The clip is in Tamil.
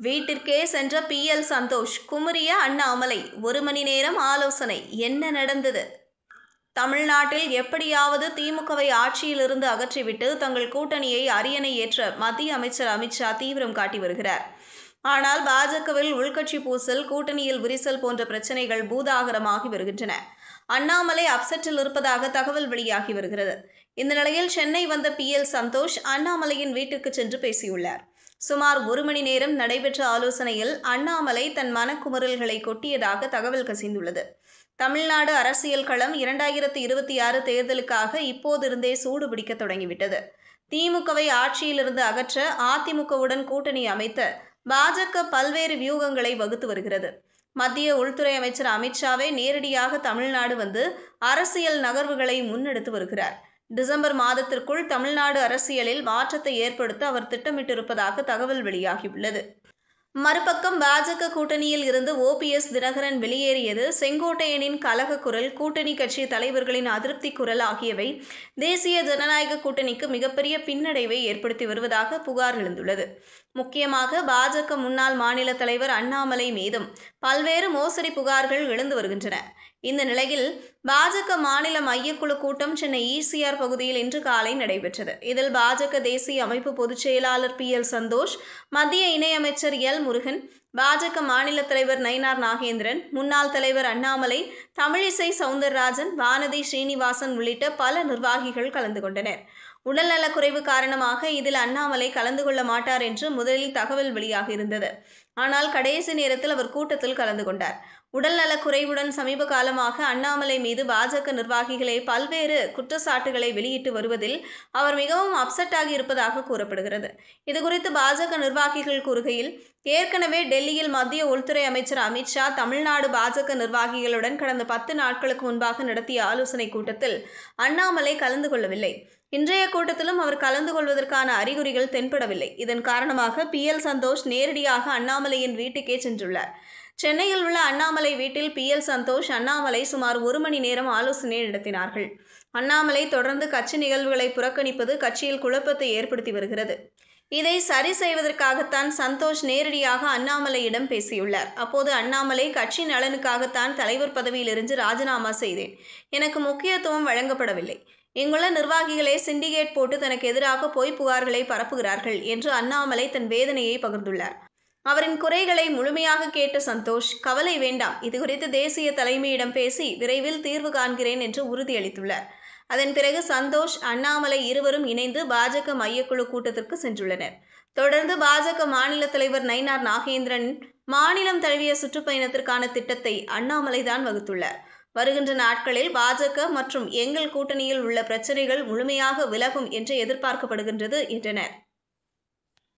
வீட்டிற்கே சென்ற PL சந்தோஷ், குமுறிய அண்ணாமலை. 1 மணி நேரம் ஆலோசனை. என்ன நடந்தது? தமிழ்நாட்டில் எப்படியாவது திமுகவை ஆட்சியிலிருந்து அகற்றிவிட்டு தங்கள் கூட்டணியை அரியணை ஏற்ற மத்திய அமைச்சர் அமித்ஷா தீவிரம் காட்டி வருகிறார். ஆனால் பாஜகவில் உள்கட்சி பூசல், கூட்டணியில் விரிசல் போன்ற பிரச்சனைகள் பூதாகரமாகி வருகின்றன. அண்ணாமலை அப்செட்டில் இருப்பதாக தகவல் வெளியாகி வருகிறது. இந்த நிலையில் சென்னை வந்த PL சந்தோஷ் அண்ணாமலையின் வீட்டிற்கு சென்று பேசியுள்ளார். சுமார் 1 மணி நேரம் நடைபெற்ற ஆலோசனையில் அண்ணாமலை தன் மனக்குமுறல்களை கொட்டியதாக தகவல் கசிந்துள்ளது. தமிழ்நாடு அரசியல் களம் 2026 தேர்தலுக்காக இப்போதிருந்தே சூடு பிடிக்க தொடங்கிவிட்டது. திமுகவை ஆட்சியிலிருந்து அகற்ற அதிமுகவுடன் கூட்டணி அமைத்த பாஜக பல்வேறு வியூகங்களை வகுத்து வருகிறது. மத்திய உள்துறை அமைச்சர் அமித்ஷாவே நேரடியாக தமிழ்நாடு வந்து அரசியல் நகர்வுகளை முன்னெடுத்து வருகிறார். டிசம்பர் மாதத்திற்குள் தமிழ்நாடு அரசியலில் மாற்றத்தை ஏற்படுத்த அவர் திட்டமிட்டிருப்பதாக தகவல் வெளியாகியுள்ளது. மறுபக்கம் பாஜக கூட்டணியில் இருந்து OPS தினகரன் வெளியேறியது, செங்கோட்டையனின் கலக குரல், கூட்டணி கட்சி தலைவர்களின் அதிருப்தி குரல் ஆகியவை தேசிய ஜனநாயக கூட்டணிக்கு மிகப்பெரிய பின்னடைவை ஏற்படுத்தி வருவதாக புகார் எழுந்துள்ளது. முக்கியமாக பாஜக முன்னாள் மாநில தலைவர் அண்ணாமலை மீதும் பல்வேறு மோசடி புகார்கள் எழுந்து வருகின்றன. இந்த நிலையில் பாஜக மாநில மையக்குழு கூட்டம் சென்னை ECR பகுதியில் இன்று காலை நடைபெற்றது. இதில் பாஜக தேசிய அமைப்பு பொதுச் செயலாளர் PL சந்தோஷ், மத்திய இணையமைச்சர் L முருகன், பாஜக மாநில தலைவர் நயினார் நாகேந்திரன், முன்னாள் தலைவர் அண்ணாமலை, தமிழிசை சவுந்தரராஜன், வானதி ஸ்ரீனிவாசன் உள்ளிட்ட பல நிர்வாகிகள் கலந்து கொண்டனர். உடல்நலக்குறைவு காரணமாக இதில் அண்ணாமலை கலந்து கொள்ள மாட்டார் என்று முதலில் தகவல் வெளியாகியிருந்தது. ஆனால் கடைசி நேரத்தில் அவர் கூட்டத்தில் கலந்து கொண்டார். உடல்நலக்குறைவுடன் சமீப காலமாக அண்ணாமலை மீது பாஜக நிர்வாகிகளே பல்வேறு குற்றச்சாட்டுகளை வெளியிட்டு வருவதில் அவர் மிகவும் அப்செட் ஆகி இருப்பதாக கூறப்படுகிறது. இதுகுறித்து பாஜக நிர்வாகிகள் கூறுகையில், ஏற்கனவே டெல்லியில் மத்திய உள்துறை அமைச்சர் அமித்ஷா தமிழ்நாடு பாஜக நிர்வாகிகளுடன் கடந்த 10 நாட்களுக்கு முன்பாக நடத்திய ஆலோசனை கூட்டத்தில் அண்ணாமலை கலந்து கொள்ளவில்லை. இன்றைய கூட்டத்திலும் அவர் கலந்து கொள்வதற்கான அறிகுறிகள் தென்படவில்லை. இதன் காரணமாக PL சந்தோஷ் நேரடியாக அண்ணாமலையின் வீட்டுக்கே சென்றுள்ளார். சென்னையில் உள்ள அண்ணாமலை வீட்டில் PL சந்தோஷ், அண்ணாமலை சுமார் 1 மணி நேரம் ஆலோசனை நடத்தினார்கள். அண்ணாமலை தொடர்ந்து கட்சி நிகழ்வுகளை புறக்கணிப்பது கட்சியில் குழப்பத்தை ஏற்படுத்தி வருகிறது. இதை சரி செய்வதற்காகத்தான் சந்தோஷ் நேரடியாக அண்ணாமலையிடம் பேசியுள்ளார். அப்போது அண்ணாமலை, கட்சி நலனுக்காகத்தான் தலைவர் பதவியிலிருந்து ராஜினாமா செய்தேன். எனக்கு முக்கியத்துவம் வழங்கப்படவில்லை. இங்குள்ள நிர்வாகிகளே சிண்டிகேட் போட்டு தனக்கு எதிராக பொய் புகார்களை பரப்புகிறார்கள் என்று அண்ணாமலை தன் வேதனையை பகிர்ந்துள்ளார். அவரின் குறைகளை முழுமையாக கேட்ட சந்தோஷ், கவலை வேண்டாம், இதுகுறித்து தேசிய தலைமையிடம் பேசி விரைவில் தீர்வு காண்கிறேன் என்று உறுதியளித்துள்ளார். அதன் பிறகு சந்தோஷ், அண்ணாமலை இருவரும் இணைந்து பாஜக மையக்குழு கூட்டத்திற்கு சென்றுள்ளனர். தொடர்ந்து பாஜக மாநில தலைவர் நயினார் நாகேந்திரன் மாநிலம் தழுவிய சுற்றுப்பயணத்திற்கான திட்டத்தை அண்ணாமலைதான் வகுத்துள்ளார். வருகின்ற நாட்களில் பாஜக மற்றும் எங்கள் கூட்டணியில் உள்ள பிரச்சனைகள் முழுமையாக விலகும் என்று எதிர்பார்க்கப்படுகின்றது என்றனர்.